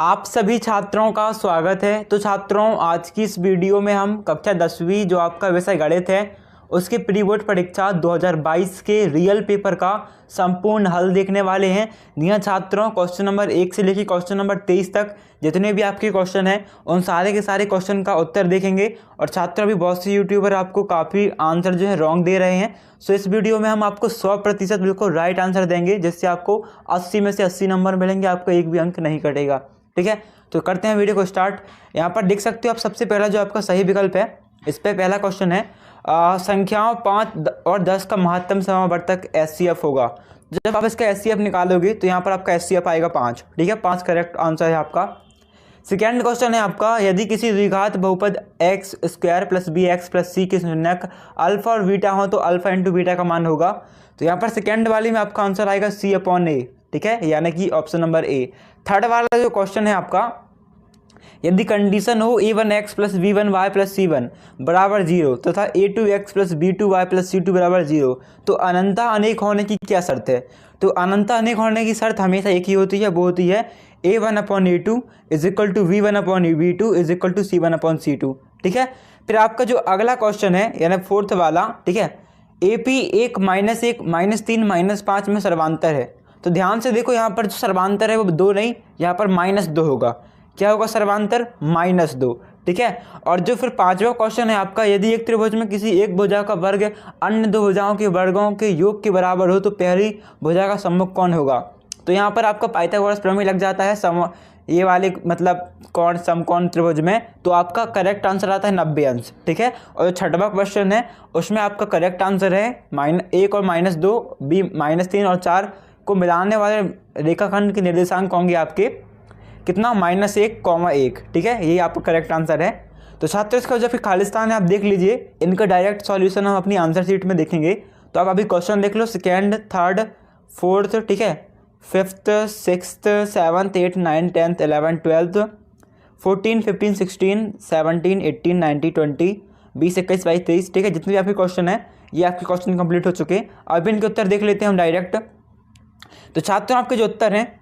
आप सभी छात्रों का स्वागत है। तो छात्रों, आज की इस वीडियो में हम कक्षा 10वीं जो आपका विषय गणित है उसके प्री बोर्ड परीक्षा 2022 के रियल पेपर का संपूर्ण हल देखने वाले हैं। जी हाँ छात्रों, क्वेश्चन नंबर 1 से लेकर क्वेश्चन नंबर 23 तक जितने भी आपके क्वेश्चन हैं उन सारे के सारे क्वेश्चन का उत्तर देखेंगे। और छात्रों, अभी बहुत से यूट्यूबर आपको काफ़ी आंसर जो है रॉन्ग दे रहे हैं। सो इस वीडियो में हम आपको 100% बिल्कुल राइट आंसर देंगे, जिससे आपको 80 में से 80 नंबर मिलेंगे, आपका एक भी अंक नहीं कटेगा। ठीक है, तो करते हैं वीडियो को स्टार्ट। यहाँ पर देख सकते हो आप, सबसे पहला जो आपका सही विकल्प है, इस पर पहला क्वेश्चन है संख्याओं 5 और 10 का महत्तम समावर्तक HCF होगा। जब आप इसका HCF निकालोगे तो यहाँ पर आपका HCF आएगा 5। ठीक है, 5 करेक्ट आंसर है आपका। सेकेंड क्वेश्चन है आपका, यदि किसी द्विघात बहुपद x square plus b x plus c के शून्यक अल्फा और बीटा हो तो अल्फा इंटू बीटा का मान होगा। तो यहाँ पर सेकेंड वाली में आपका आंसर आएगा C/A। ठीक है, यानी कि ऑप्शन नंबर ए। थर्ड वाला जो क्वेश्चन है आपका, यदि कंडीशन हो a1x plus b1y plus c1 बराबर 0 तथा a2x plus b2y plus c2 बराबर 0 तो अनंता अनेक होने की क्या शर्त है। तो अनंता अनेक होने की शर्त हमेशा एक ही होती है, वो होती है a1/a2 is equal to v1/v2 is equal to c1/c2। ठीक है, फिर आपका जो अगला क्वेश्चन है यानी फोर्थ वाला, ठीक है, AP 1 -1 -3 -5 में सर्वांतर है। तो ध्यान से देखो, यहाँ पर जो सर्वांतर है वो 2 नहीं, यहाँ पर -2 होगा। क्या होगा सर्वांतर? -2। ठीक है, और जो फिर पांचवा क्वेश्चन है आपका, यदि एक त्रिभुज में किसी एक भुजा का वर्ग अन्य दो भुजाओं के वर्गों के योग के बराबर हो तो पहली भुजा का सम्मुख कौन होगा। तो यहाँ पर आपका पाइथागोरस प्रमेय लग जाता है ये वाले मतलब कौन समकोण त्रिभुज में, तो आपका करेक्ट आंसर आता है 90 अंश। ठीक है, और जो छठवां क्वेश्चन है उसमें आपका करेक्ट आंसर है -1 और -2 b -3 और 4 को मिलाने वाले रेखाखंड के निर्देशांक होंगे आपके कितना, -1, 1। ठीक है, यही आपका करेक्ट आंसर है। तो छात्र, इसका जो फिर खालिस्तान है आप देख लीजिए, इनका डायरेक्ट सॉल्यूशन हम अपनी आंसर शीट में देखेंगे। तो आप अभी क्वेश्चन देख लो, सेकेंड, थर्ड, फोर्थ, ठीक है, fifth, sixth, 7th, 8th, 9th, 10th, 11th, 12th, 14, 15, 16, 17, 18, 19, 20, 20, 21, 22, 23। ठीक है, जितने भी आपके क्वेश्चन है ये आपके क्वेश्चन कंप्लीट हो चुके हैं। अब इनके उत्तर देख लेते हैं हम डायरेक्ट। तो छात्रों, आपके जो उत्तर हैं,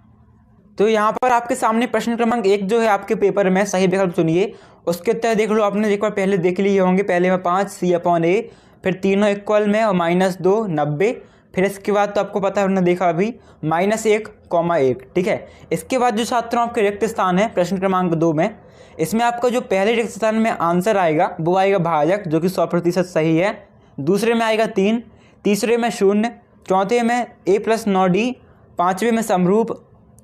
तो यहाँ पर आपके सामने प्रश्न क्रमांक 1 जो है आपके पेपर में सही विकल्प चुनिए, उसके उत्तर देख लो। आपने एक बार पहले देख लिए होंगे, पहले में 5 C/A, फिर तीनों इक्वल में और -2 90, फिर इसके बाद तो आपको पता है, हमने देखा अभी -1, 1। ठीक है, इसके बाद जो छात्रों आपके रिक्त स्थान है प्रश्न क्रमांक 2 में, इसमें आपका जो पहले रिक्त स्थान में आंसर आएगा वो आएगा भाजक, जो कि 100% सही है। दूसरे में आएगा 3, तीसरे में 0, चौथे में a+9d, पाँचवें में समरूप,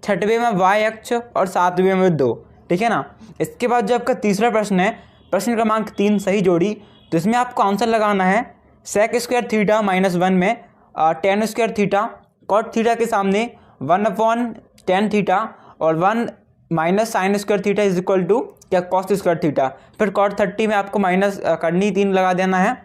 छठवें में y अक्ष और सातवें में 2। ठीक है ना। इसके बाद जो आपका तीसरा प्रश्न है प्रश्न क्रमांक 3 सही जोड़ी, तो इसमें आपको आंसर लगाना है sec² थीटा -1 में tan² थीटा, cot थीटा के सामने 1/tan थीटा और 1 -sin² theta is equal to क्या, cos² थीटा। फिर cot 30 में आपको माइनस करनी 3 लगा देना है।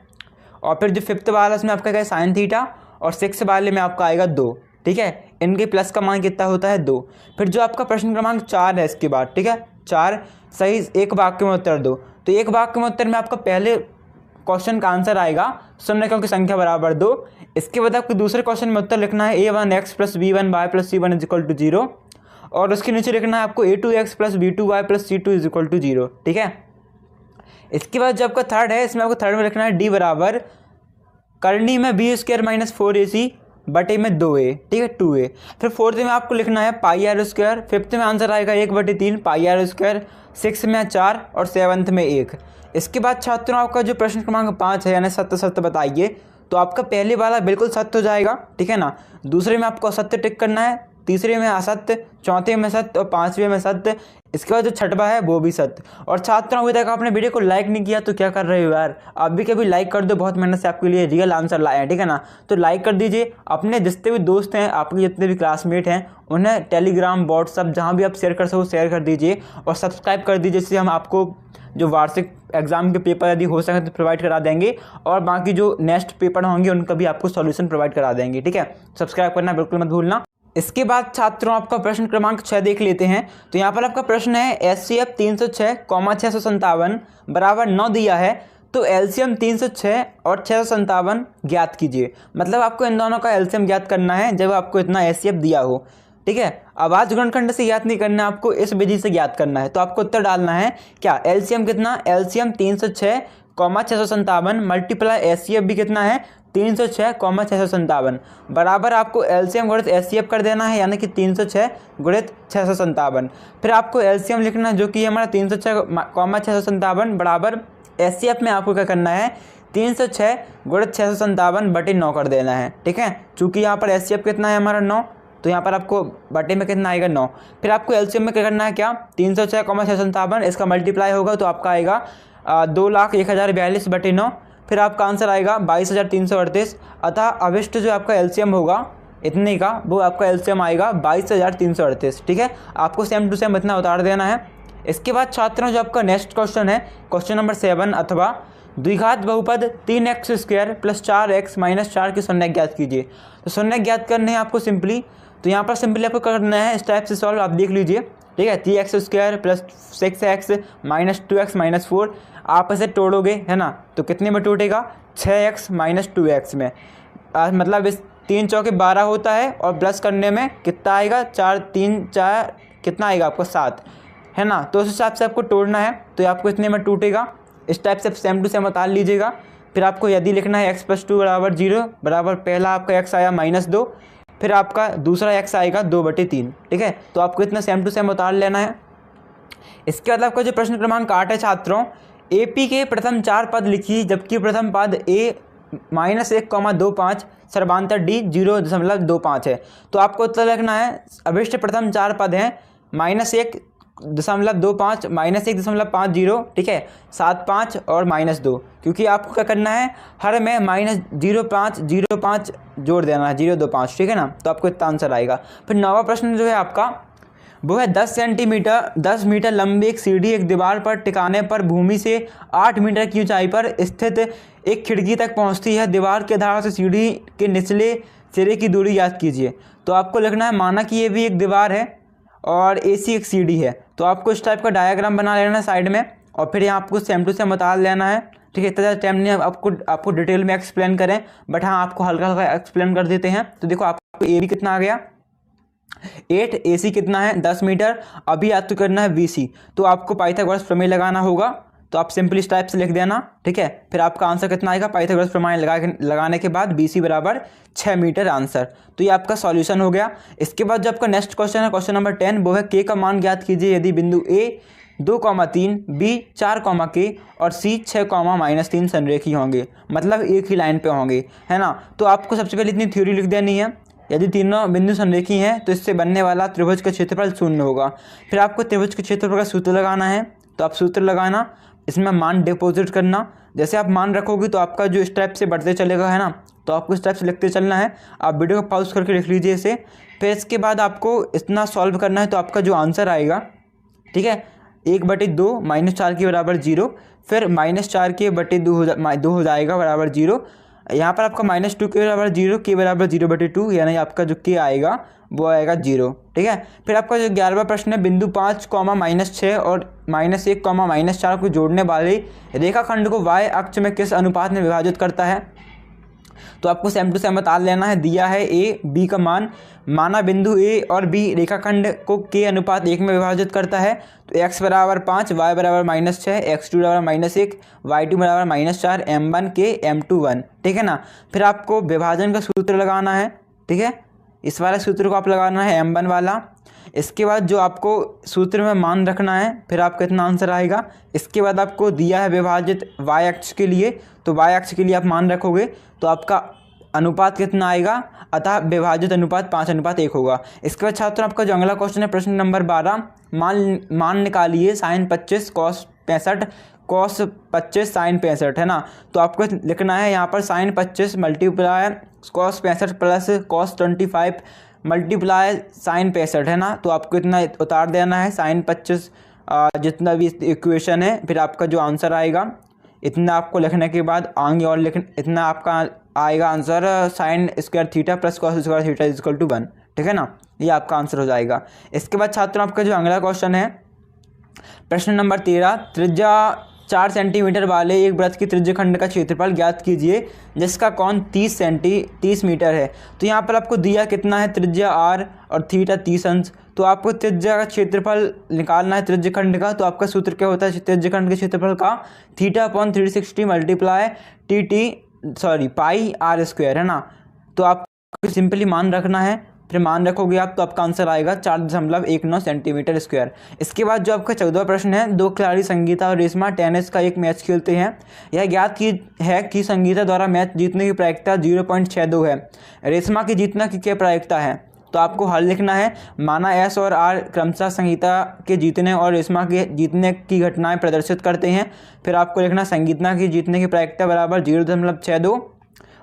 और फिर जो फिफ्थ वाला इसमें आपका क्या है sin थीटा, और 6 वाले में आपका आएगा 2। ठीक है, इनके प्लस का मान कितना होता है 2। फिर जो आपका प्रश्न क्रमांक 4 है इसके बाद, ठीक है, 4 सही एक वाक्य में उत्तर दो। तो एक वाक्य में उत्तर में आपका पहले क्वेश्चन का आंसर आएगा समरेखाओं की संख्या बराबर 2। इसके बाद आपको दूसरे क्वेश्चन में उत्तर लिखना है a1x plus b1y plus c1 is equal to 0, और उसके नीचे लिखना है आपको a2x plus b2y plus c2 is equal to 0। ठीक है, इसके बाद जो आपका थर्ड है, इसमें आपको थर्ड में लिखना है d बराबर करनी में b² - 4ac बटे में 2a। ठीक है, 2a। फिर फोर्थ में आपको लिखना है πr², फिफ्थ में आंसर आएगा 1/3 πr², सिक्स में 4 और सेवन्थ में 1। इसके बाद छात्रों आपका जो प्रश्न क्रमांक 5 है यानी सत्य सत्य बताइए, तो आपका पहले वाला बिल्कुल सत्य हो जाएगा। ठीक है ना, दूसरे में आपको असत्य टिक करना है, तीसरे में असत्य, चौथे में सत्य और पांचवें में सत्य। इसके बाद जो छठवा है वो भी सत्य। और छात्रों, अभी तक आपने वीडियो को लाइक नहीं किया तो क्या कर रहे हो यार, आप भी कभी लाइक कर दो, बहुत मेहनत से आपके लिए रियल आंसर लाए हैं। ठीक है ना, तो लाइक कर दीजिए। अपने जितने भी दोस्त हैं, आपके जितने भी क्लासमेट हैं, उन्हें टेलीग्राम, व्हाट्सअप जहाँ भी आप शेयर कर सको शेयर कर दीजिए, और सब्सक्राइब कर दीजिए, जिससे हम आपको जो वार्षिक एग्जाम के पेपर यदि हो सके तो प्रोवाइड करा देंगे, और बाकी जो नेक्स्ट पेपर होंगे उनका भी आपको सॉल्यूशन प्रोवाइड करा देंगे। ठीक है, सब्सक्राइब करना बिल्कुल मत भूलना। इसके बाद छात्रों आपका प्रश्न क्रमांक 6 देख लेते हैं। तो यहाँ पर आपका प्रश्न है HCF 306, 657 बराबर 9 दिया है, तो एलसीएम 306 और 657 ज्ञात कीजिए। मतलब आपको इन दोनों का एलसीएम ज्ञात करना है जब आपको इतना HCF दिया हो। ठीक है। अभाज्य गुणनखंड से ज्ञात नहीं करना है आपको, इस विधि से ज्ञात करना है। तो आपको उत्तर डालना है क्या, एलसीएम कितना, एलसीएम 306 657 मल्टीप्लाई एचसीएफ भी कितना है 306 657 बराबर आपको एलसीएम गुणित एचसीएफ कर देना है, यानी कि 306 गुणित 657। फिर आपको एलसीएम लिखना है जो कि हमारा 306 657 बराबर एचसीएफ में आपको क्या करना है 306 गुणित 657 बटे 9 कर देना है, ठीक है। चूँकि यहाँ पर एचसीएफ कितना है हमारा 9, तो यहाँ पर आपको बटे में कितना आएगा 9। फिर आपको एलसीएम में क्या करना है क्या 306 657 इसका मल्टीप्लाई होगा तो आपका आएगा 2,01,042 बटे 9। फिर आपका आंसर आएगा 22,338। अतः अभिष्ट जो आपका एलसीएम होगा इतने का, वो आपका एलसीएम आएगा 22,338, ठीक है। आपको सेम टू सेम इतना उतार देना है। इसके बाद छात्रों जो आपका नेक्स्ट क्वेश्चन है क्वेश्चन नंबर 7 अथवा द्विघात बहुपद 3x² + 4x - 4 की शून्य ज्ञात कीजिए। तो शून्य ज्ञात करने हैं आपको सिंपली, तो यहाँ पर सिंपली आपको करना है इस टाइप से सॉल्व, आप देख लीजिए, ठीक है। 3x² + 6x - 2x - 4 आप इसे तोड़ोगे है ना, तो कितने में टूटेगा 6x - 2x में, मतलब इस 3 चौके 12 होता है और प्लस करने में कितना आएगा 4 3 4 कितना आएगा आपको 7 है ना। तो उस हिसाब से आपको तोड़ना है, तो आपको इतने में टूटेगा। इस टाइप से सेम टू सेम उतार लीजिएगा। फिर आपको यदि लिखना है x + 2 = 0 बराबर पहला आपका x आया -2, फिर आपका दूसरा x आएगा 2/3, ठीक है। तो आपको इतना सेम टू सेम उतार लेना है। इसके बाद आपका जो प्रश्न क्रमांक 8 है छात्रों, एपी के प्रथम 4 पद लिखिए जबकि प्रथम पद a -1,25 सर्वांतर d 0.25 है। तो आपको उत्तर लिखना है अभिष्ट प्रथम 4 पद हैं -1.25 -1.50, ठीक है, 7.5 और -2, क्योंकि आपको क्या करना है हर में -0.5 जोड़ देना है 0.25, ठीक है ना। तो आपको इतना आंसर आएगा। फिर 9वां प्रश्न जो है आपका वो है 10 मीटर लंबी एक सीढ़ी एक दीवार पर टिकाने पर भूमि से 8 मीटर की ऊंचाई पर स्थित एक खिड़की तक पहुंचती है। दीवार के आधार से सीढ़ी के निचले सिरे की दूरी याद कीजिए। तो आपको लिखना है, माना कि ये भी एक दीवार है और एसी एक सीढ़ी है, तो आपको इस टाइप का डायग्राम बना लेना है साइड में, और फिर यहाँ आपको सेम टू सेम बता लेना है, ठीक है। इतना टाइम नहीं आपको डिटेल में एक्सप्लेन करें, बट हाँ आपको हल्का हल्का एक्सप्लेन कर देते हैं। तो देखो आपको ए बी कितना आ गया 8, AC कितना है 10 मीटर, अभी आपको करना है VC, तो आपको पाइथागोरस प्रमेय लगाना होगा। तो आप सिंपली इस टाइप से लिख देना, ठीक है। फिर आपका आंसर कितना आएगा पाइथागोरस प्रमेय लगाने के बाद BC बराबर 6 मीटर आंसर। तो ये आपका सॉल्यूशन हो गया। इसके बाद जो आपका नेक्स्ट क्वेश्चन है क्वेश्चन नंबर 10, वो है K का मान ज्ञात कीजिए यदि बिंदु A 2,3, B 4, और C 6, -3 संरेखी होंगे, मतलब एक ही लाइन पे होंगे, है ना। तो आपको सबसे पहले इतनी थ्योरी लिख देनी है। यदि तीनों बिंदु संरेखी हैं तो इससे बनने वाला त्रिभुज का क्षेत्रफल 0 होगा। फिर आपको त्रिभुज के क्षेत्रफल का सूत्र लगाना है। तो आप सूत्र लगाना, इसमें मान डिपॉजिट करना। जैसे आप मान रखोगे तो आपका जो इस टाइप से बढ़ते चलेगा, है ना। तो आपको इस टाइप से लिखते चलना है। आप वीडियो को पॉज करके लिख लीजिए इसे। फिर इसके बाद आपको इतना सॉल्व करना है। तो आपका जो आंसर आएगा, ठीक है, 1/2 -4 के बराबर 0, फिर -4 के बटे 2 हो जाएगा बराबर 0। यहाँ पर आपका -2 के बराबर 0, के बराबर 0/2, यानी आपका जो के आएगा वो आएगा 0, ठीक है। फिर आपका जो 11वां प्रश्न है, बिंदु 5, -6 और -1, -4 को जोड़ने वाले रेखाखंड को y अक्ष में किस अनुपात में विभाजित करता है। तो आपको सेम टू सेम बता लेना है। दिया है A B का मान, माना बिंदु A और B रेखाखंड को K अनुपात 1 में विभाजित करता है। तो x बराबर 5, y बराबर -6, x2 बराबर -1, y2 बराबर -4, m1 के m2 1, ठीक है ना। फिर आपको विभाजन का सूत्र लगाना है, ठीक है, इस वाले सूत्र को आप लगाना है m1 वाला। इसके बाद जो आपको सूत्र में मान रखना है, फिर आपका इतना आंसर आएगा। इसके बाद आपको दिया है विभाजित y अक्ष के लिए, तो y अक्ष के लिए आप मान रखोगे तो आपका अनुपात कितना आएगा, अतः विभाजित अनुपात 5:1 होगा। इसके बाद छात्रों आपका जो अगला क्वेश्चन है प्रश्न नंबर 12, मान निकालिए sin 25 cos 65 cos 25 sin 65, है ना। तो आपको लिखना है यहाँ पर sin 25 multiply cos 65 plus cos 25 multiply sin 65, है ना। तो आपको इतना उतार देना है sin 25 जितना भी इक्वेशन है, फिर आपका जो आंसर आएगा इतना आपको लिखने के बाद आगे और इतना आपका आएगा answer sin² theta plus cos² theta = 1, ठीक है ना। ये आपका आंसर हो जाएगा। इसके बाद छात्रों आपका जो अगला क्वेश्चन है प्रश्न नंबर 13, त्रिज्या 4 सेंटीमीटर वाले एक वृत्त की त्रिज्यखंड का क्षेत्रफल ज्ञात कीजिए जिसका कोण 30 मीटर है। तो यहाँ पर आपको दिया कितना है, त्रिज्या r और थीटा 30 अंश। तो आपको त्रिज्या का क्षेत्रफल निकालना है त्रिज्यखंड का। तो आपका सूत्र क्या होता है त्रिज्यखंड के क्षेत्रफल का, θ/360 मल्टीप्लाई पाई r स्क्वायर, है ना। तो आपको सिंपली मान रखना है, फिर मान रखोगे आप तो आपका आंसर आएगा 4.19 सेंटीमीटर स्क्वायर। इसके बाद जो आपका 14वां प्रश्न है, दो खिलाड़ी संगीता और रेशमा टेनिस का एक मैच खेलते हैं। यह ज्ञात की है कि संगीता द्वारा मैच जीतने की प्रायिकता 0.62 है, रेशमा की जीतने की क्या प्रायिकता है। तो आपको हल लिखना है। माना एस और आर क्रमशः संगीता के जीतने और रेशमा के जीतने की घटनाएं प्रदर्शित करते हैं। फिर आपको लिखना संगीता की जीतने की प्रायिकता बराबर 0.62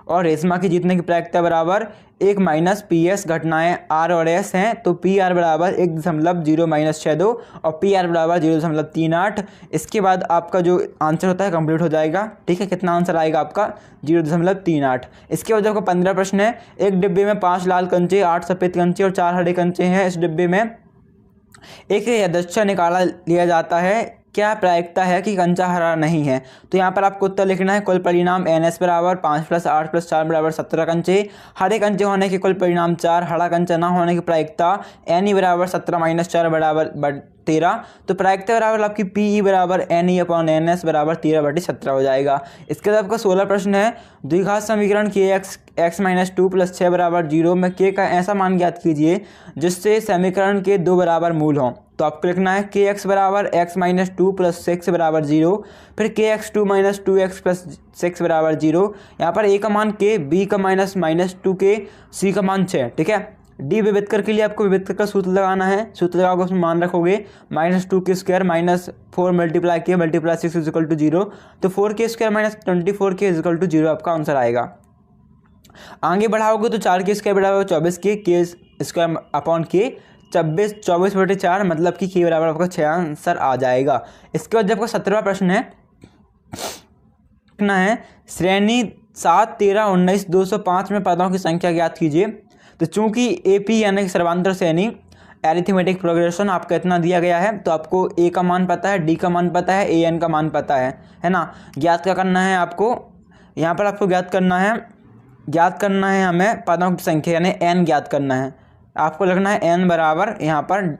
और रेशमा की जीतने की प्रायिकता बराबर 1 माइनस PS घटनाएं R और S हैं। तो PR बराबर 1.0-62 और PR बराबर 0.38। इसके बाद आपका जो आंसर होता है कंप्लीट हो जाएगा। ठीक है, कितना आंसर आएगा आपका 0.38। इसके बाद आपका 15 प्रश्न है, एक डिब्बे में 5 लाल कंचे, 8 सफ़ेद कंचे और 4 हरे कंचे हैं। इस डिब्बे में एक यादृच्छिक निकाला लिया जाता है, क्या प्रायिकता है कि कंचा हरा नहीं है। तो यहाँ पर आपको उत्तर लिखना है। कुल परिणाम NS बराबर 5 + 8 + 4 बराबर 17 कंचे, हरे कंचे होने के कुल परिणाम 4, हरा कंचा ना होने की प्रायिकता NE बराबर 17 - 4 बराबर 13। तो प्रायिकता बराबर आपकी PE बराबर NE/NS बराबर 13/17 हो जाएगा। इसके बाद आपका 16 प्रश्न है, द्विघात समीकरण kx x - 2 + 6 बराबर 0 में k का ऐसा मान ज्ञात कीजिए जिससे समीकरण के 2 बराबर मूल हों। तो आपको लिखना है kx बराबर x - 2 + 6 बराबर 0, फिर kx2 - 2x + 6 बराबर 0। यहाँ पर a का मान k, b का -2k, c का मान 6। ठीक है, डी विविधकर के लिए आपको विविधकर का सूत्र लगाना है। सूत्र लगाओगे उसमें मान रखोगे -2k² - 4 × k × 6 = 0। तो 4k² - 24k = 0 आपका आंसर आएगा। आगे बढ़ाओगे तो 4k² बराबर 24k, k² k 24/4 मतलब कि k बराबर आपका 6 आंसर आ जाएगा। इसके बाद जब आपका 17वां प्रश्न है, श्रेणी 7, 13, 19, 205 में पदों की संख्या ज्ञात कीजिए। तो चूंकि AP यानी कि सर्वांतर श्रेणी एरिथमेटिक प्रोग्रेशन आपका इतना दिया गया है, तो आपको A का मान पता है, D का मान पता है, AN का मान पता है ना। ज्ञात क्या करना है आपको, यहाँ पर आपको ज्ञात करना है हमें पदों की संख्या यानी N ज्ञात करना है। आपको लिखना है N बराबर, यहाँ पर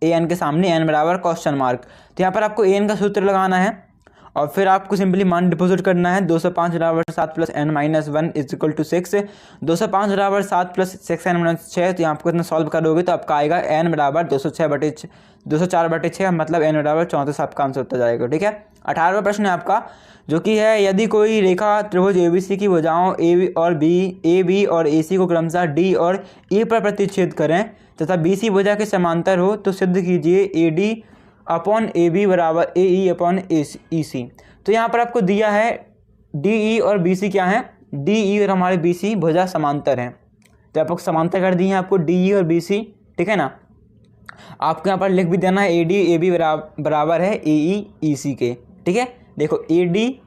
AN के सामने N बराबर क्वेश्चन मार्क। तो यहाँ पर आपको AN का सूत्र लगाना है और फिर आपको सिंपली मान डिपॉजिट करना है। 205 बराबर 7 + n - 1 = 6। 205 बराबर 7 + 6n - 6। तो यहाँ आपको इतना सॉल्व करोगे तो आपका आएगा n बराबर 204/6 मतलब n बराबर 34 आपका आंसर होता जाएगा। ठीक है, 18वां प्रश्न है आपका, जो कि है यदि कोई रेखा त्रिभुज ABC की भुजाओं AB और AC को क्रमशः D और E पर प्रतिच्छेद करें तथा BC भुजा के समांतर हो तो सिद्ध कीजिए AD/AB बराबर AE/EC। तो यहाँ पर आपको दिया है DE और BC क्या है, DE और हमारे BC भुजा समांतर हैं। तो आपको समांतर कर दी है आपको DE और BC। ठीक है ना, आपको यहाँ पर लिख भी देना है AD/AB बराबर है AE/EC के। ठीक है, देखो AD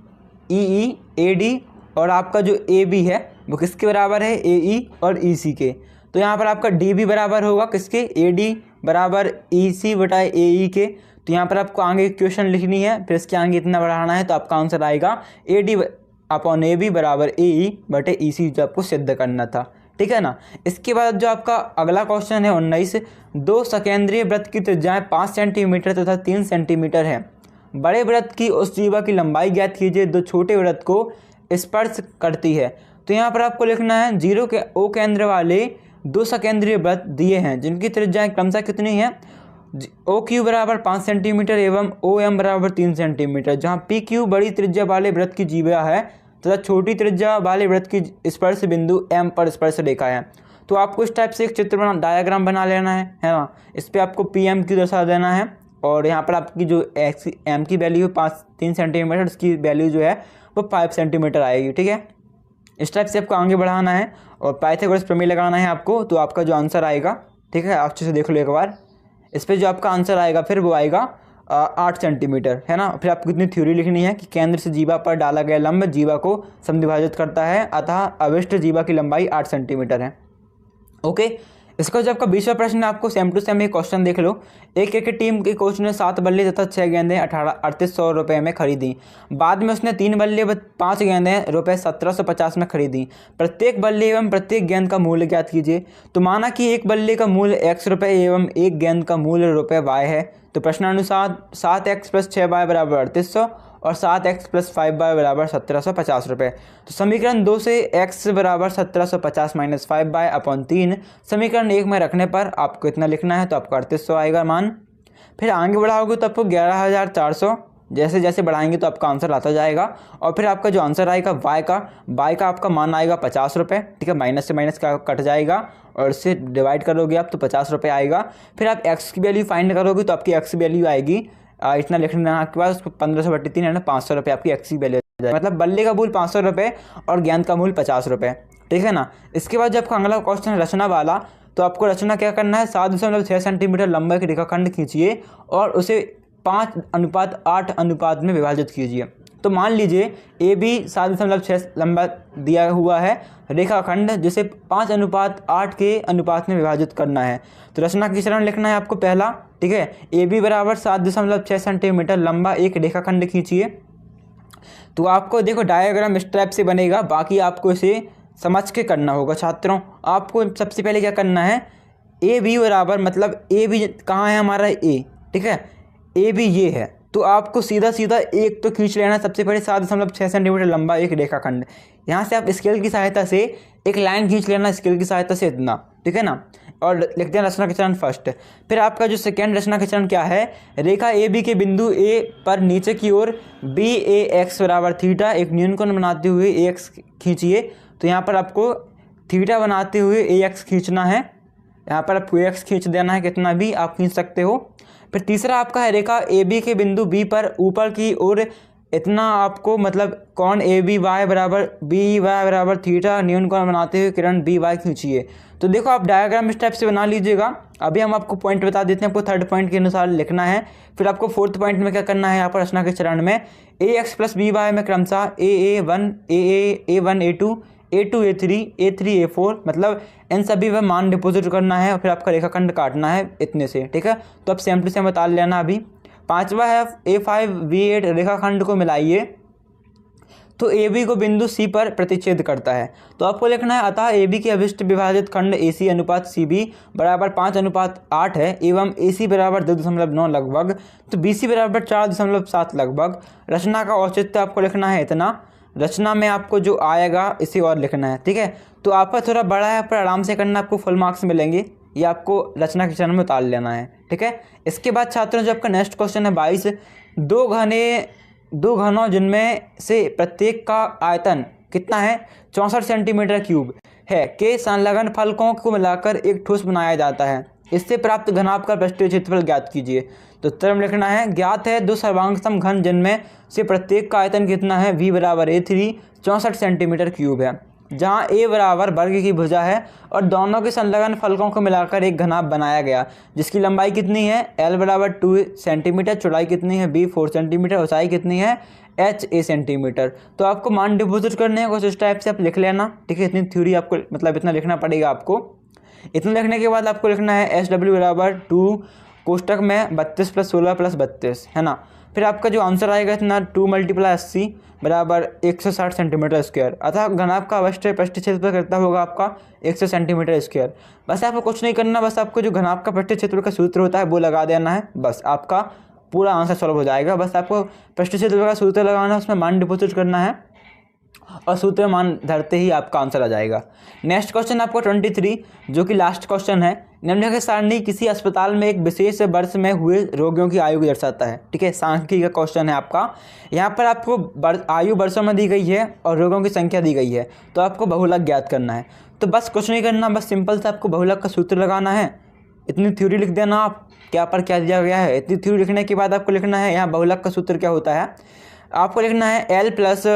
और आपका जो AB है वो किसके बराबर है, AE और EC के। तो यहाँ पर आपका D भी बराबर होगा किसके, AD बराबर EC/AE के। तो यहाँ पर आपको आगे इक्वेशन लिखनी है, फिर इसके आगे इतना बढ़ाना है, तो आपका आंसर आएगा AD/AB बराबर AE/EC, जो आपको सिद्ध करना था। ठीक है ना। इसके बाद जो आपका अगला क्वेश्चन है 19, दो सकेंद्रीय वृत्त की त्रिज्याएं 5 सेंटीमीटर तथा 3 सेंटीमीटर है। बड़े वृत्त की उस जीवा की लंबाई ज्ञात कीजिए जो छोटे वृत्त को स्पर्श करती है। तो यहाँ पर आपको लिखना है 0 के O केंद्र वाले दो सकेंद्रीय वृत्त दिए हैं जिनकी त्रिज्याएं क्रमशः कितनी है, OQ बराबर 5 सेंटीमीटर एवं OM बराबर 3 सेंटीमीटर, जहाँ PQ बड़ी त्रिज्या वाले वृत्त की जीवा है तथा छोटी त्रिज्या वाले वृत्त की स्पर्श बिंदु M पर स्पर्श रेखा है। तो आपको इस टाइप से एक चित्र डायग्राम बना लेना है ना। इस पर आपको PM की दर्शा देना है और यहाँ पर आपकी जो M की वैल्यू है 3 सेंटीमीटर, उसकी वैल्यू जो है वो 5 सेंटीमीटर आएगी। ठीक है, इस टाइप से आपको आगे बढ़ाना है और पाइथागोरस प्रमेय लगाना है आपको। तो आपका जो आंसर आएगा, ठीक है, अच्छे से देख लो एक बार, इस पर जो आपका आंसर आएगा फिर वो आएगा 8 सेंटीमीटर, है ना। फिर आपको कितनी थ्योरी लिखनी है कि केंद्र से जीवा पर डाला गया लंब जीवा को समद्विभाजित करता है, अतः अविष्ट जीवा की लंबाई 8 सेंटीमीटर है। ओके, इसका जो आपका 20वां प्रश्न है, आपको सेम टू सेम ये क्वेश्चन देख लो। एक क्रिकेट टीम के कोच ने 7 बल्ले तथा 6 गेंदें 3800 रुपये में खरीदी। बाद में उसने 3 बल्ले व 5 गेंदें रुपये 1750 में खरीदी। प्रत्येक बल्ले एवं प्रत्येक गेंद का मूल्य ज्ञात कीजिए। तो माना कि एक बल्ले का मूल्य x रुपये एवं एक गेंद का मूल्य रुपये y है। तो प्रश्नानुसार 7x + 6y बराबर 3800 और 7x + 5y बराबर 1750 रुपये। तो समीकरण 2 से x बराबर 1750 - 5y/3 समीकरण 1 में रखने पर आपको इतना लिखना है, तो आपका 3800 आएगा मान। फिर आगे बढ़ाओगे तो आपको 11400, जैसे जैसे बढ़ाएंगे तो आपका आंसर आता जाएगा। और फिर आपका जो आंसर आएगा y का आपका मान आएगा 50 रुपये, ठीक है। माइनस से माइनस का कट जाएगा और इससे डिवाइड करोगे आप तो 50 रुपये आएगा। फिर आप x की वैल्यू फाइंड करोगे तो आपकी x की वैल्यू आएगी इतना लिखना आपके पास 15/3 है ना, 500 रुपये आपकी x की वैल्यू जाएगी। मतलब बल्ले का मूल्य 500 रुपये और गेंद का मूल्य 50 रुपये, ठीक है ना। इसके बाद जब अगला क्वेश्चन रचना वाला, तो आपको रचना क्या करना है, 7.6 सेंटीमीटर लंबा एक रेखाखंड खींचिए और उसे 5:8 अनुपात में विभाजित कीजिए। तो मान लीजिए ए बी 7.6 लंबा दिया हुआ है रेखाखंड, जिसे 5:8 के अनुपात में विभाजित करना है। तो रचना की चरण लिखना है आपको पहला, ठीक है। ए बी बराबर 7.6 सेंटीमीटर लंबा एक रेखाखंड खींचिए। तो आपको देखो डायग्राम इस टाइप से बनेगा, बाकी आपको इसे समझ के करना होगा छात्रों। आपको सबसे पहले क्या करना है, ए बी बराबर मतलब ए बी कहाँ है हमारा ए, ठीक है, ए बी ये है। तो आपको सीधा सीधा एक तो खींच लेना सबसे पहले 7.6 सेंटीमीटर लंबा एक रेखाखंड। यहाँ से आप स्केल की सहायता से एक लाइन खींच लेना, स्केल की सहायता से इतना, ठीक है ना। और लिखते हैं रचना के चरण फर्स्ट। फिर आपका जो सेकेंड रचना के चरण क्या है, रेखा ए बी के बिंदु ए पर नीचे की ओर बी ए एक्स बराबर थीटा एक न्यूनकोण बनाते हुए ए एक्स खींचिए। तो यहाँ पर आपको थीटा बनाते हुए ए एक्स खींचना है, यहाँ पर आपको ए एक्स खींच देना है, कितना भी आप खींच सकते हो। फिर तीसरा आपका है रेखा ए बी के बिंदु बी पर ऊपर की ओर इतना आपको मतलब कोण ए बी वाई बराबर थीटा न्यूनकोण बनाते हुए किरण बी वाई खींचिए। तो देखो आप डायग्राम इस टाइप से बना लीजिएगा। अभी हम आपको पॉइंट बता देते हैं, आपको थर्ड पॉइंट के अनुसार लिखना है। फिर आपको फोर्थ पॉइंट में क्या करना है, यहाँ पर रचना के चरण में ए एक्स + बी वाई में क्रमशः A1 A2 A2 A3 A4 मतलब इन सभी में मान डिपॉजिट करना है और फिर आपका रेखाखंड काटना है इतने से, ठीक है। तो अब सेम टू सेम बता लेना। अभी पांचवा है A5 B8 रेखाखंड को मिलाइए तो AB को बिंदु C पर प्रतिच्छेद करता है। तो आपको लिखना है अतः AB के अभिष्ट विभाजित खंड AC अनुपात CB बराबर 5:8 है एवं AC बराबर 2.9 लगभग, तो BC बराबर 4.7 लगभग। रचना का औचित्य आपको लिखना है इतना, रचना में आपको जो आएगा इसे और लिखना है, ठीक है। तो आपका थोड़ा बड़ा है पर आराम से करना, आपको फुल मार्क्स मिलेंगे। ये आपको रचना के चरण में उतार लेना है, ठीक है। इसके बाद छात्रों जो आपका नेक्स्ट क्वेश्चन है 22, दो घनों जिनमें से प्रत्येक का आयतन कितना है 64 सेंटीमीटर क्यूब है के संलग्न फलकों को मिलाकर एक ठोस बनाया जाता है। इससे प्राप्त घनाभ का पृष्ठीय क्षेत्रफल ज्ञात कीजिए। तो उत्तर में लिखना है ज्ञात है दो सर्वांगसम घन जिनमें से प्रत्येक का आयतन कितना है V बराबर A3 64 सेंटीमीटर क्यूब है, जहाँ A बराबर वर्ग की भुजा है और दोनों के संलग्न फलकों को मिलाकर एक घनाभ बनाया गया जिसकी लंबाई कितनी है L बराबर 2 सेंटीमीटर, चौड़ाई कितनी है B 4 सेंटीमीटर, ऊंचाई कितनी है H A सेंटीमीटर। तो आपको मान डिपोजिट करने हैं कुछ इस टाइप से आप लिख लेना, ठीक है। इतनी थ्योरी आपको मतलब इतना लिखना पड़ेगा आपको। इतना लिखने के बाद आपको लिखना है SW बराबर 2 कोष्टक में 32 + 16 + 32 है ना। फिर आपका जो आंसर आएगा इतना 2 × 80 बराबर 160 सेंटीमीटर स्क्वायर। अतः घनाभ का अवश्य पृष्ठीय क्षेत्रफल कितना होगा आपका 100 सेंटीमीटर स्क्वायर। बस आपको कुछ नहीं करना, बस आपको जो घनाभ का पृष्ठीय क्षेत्रफल का सूत्र होता है वो लगा देना है, बस आपका पूरा आंसर सॉल्व हो जाएगा। बस आपको पृष्ठीय क्षेत्रफल का सूत्र लगाना है, उसमें मान डिपोजिट करना है और सूत्र मान धरते ही आपका आंसर आ जाएगा। नेक्स्ट क्वेश्चन आपको 23 जो कि लास्ट क्वेश्चन है। निम्नलिखित सारणी किसी अस्पताल में एक विशेष वर्ष में हुए रोगियों की आयु को दर्शाता है, ठीक है। सांख्यिकी का क्वेश्चन है आपका। यहाँ पर आपको आयु वर्षों में दी गई है और रोगों की संख्या दी गई है, तो आपको बहुलक ज्ञात करना है। तो बस कुछ नहीं करना, बस सिंपल से आपको बहुलक का सूत्र लगाना है। इतनी थ्योरी लिख देना आप क्या पर क्या दिया गया है। इतनी थ्योरी लिखने के बाद आपको लिखना है यहाँ बहुलक का सूत्र क्या होता है। आपको लिखना है L +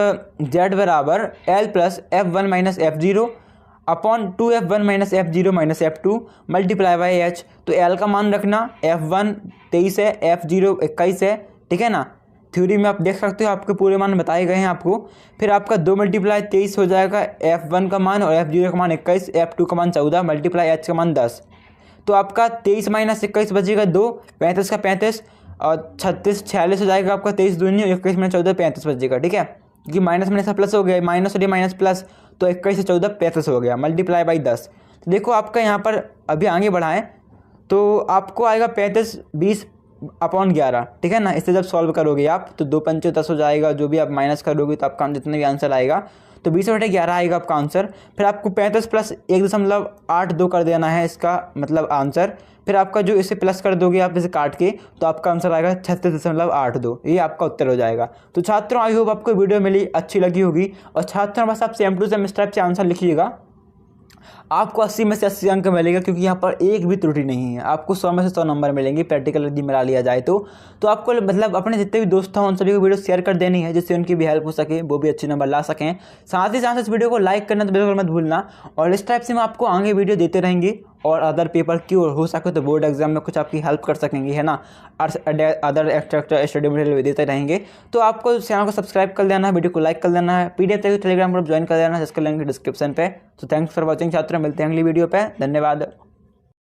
Z बराबर L + F1 - F0 upon 2F1 - F0 - F2 multiply by H। तो L का मान रखना F1 23 है, F0 21 है, ठीक है ना। थ्योरी में आप देख सकते हो आपके पूरे मान बताए गए हैं आपको। फिर आपका 2 मल्टीप्लाई 23 हो जाएगा, F1 का मान और F0 का मान 21, F2 का मान 14 मल्टीप्लाई H का मान 10। तो आपका 23 माइनस 21 बचेगा 2, 35 का 35 और 36 46 हो जाएगा आपका। 23 दूनी 21 में 14 35 बचेगा, ठीक है, क्योंकि माइनस में से प्लस हो गया, माइनस और माइनस प्लस, तो 21 से 14 35 हो गया मल्टीप्लाई बाई 10। तो देखो आपका यहाँ पर अभी आगे बढ़ाएं तो आपको आएगा 35 20/11, ठीक है ना। इससे जब सॉल्व करोगे आप तो 2 पंचे 10 हो जाएगा, जो भी आप माइनस करोगे तो आपका जितना भी आंसर आएगा तो 20/11 आएगा आपका आंसर। फिर आपको 35 प्लस 1.82 कर देना है इसका मतलब आंसर। फिर आपका जो इसे प्लस कर दोगे आप इसे काट के तो आपका आंसर आएगा 36.82, ये आपका उत्तर हो जाएगा। तो छात्रों आई होप आपको वीडियो मिली अच्छी लगी होगी। और छात्रों बस आप सेम टू सेम इस टाइप से आंसर लिखिएगा, आपको 80 में से 80 अंक मिलेगा, क्योंकि यहाँ पर एक भी त्रुटि नहीं है। आपको 100 में से 100 नंबर मिलेंगे प्रैक्टिकल यदि मिला लिया जाए तो आपको मतलब अपने जितने भी दोस्त हों उन सभी को वीडियो शेयर कर देनी है, जिससे उनकी भी हेल्प हो सके, वो भी अच्छे नंबर ला सकें। साथ ही साथ इस वीडियो को लाइक करना तो बिल्कुल मत भूलना। और इस टाइप से हम आपको आगे वीडियो देते रहेंगे और अदर पेपर की हो सके तो बोर्ड एग्जाम में कुछ आपकी हेल्प कर सकेंगे, है ना। अदर एक्स्ट्रा स्टडी मटेरियल देते रहेंगे। तो आपको चैनल को सब्सक्राइब कर देना है, वीडियो को लाइक कर देना है, PDF टेलीग्राम ग्रुप ज्वाइन कर देना है, जिसका लिंक डिस्क्रिप्शन पे। तो थैंक्स फॉर वॉचिंग छात्रों, मिलते हैं अगली वीडियो पे, धन्यवाद।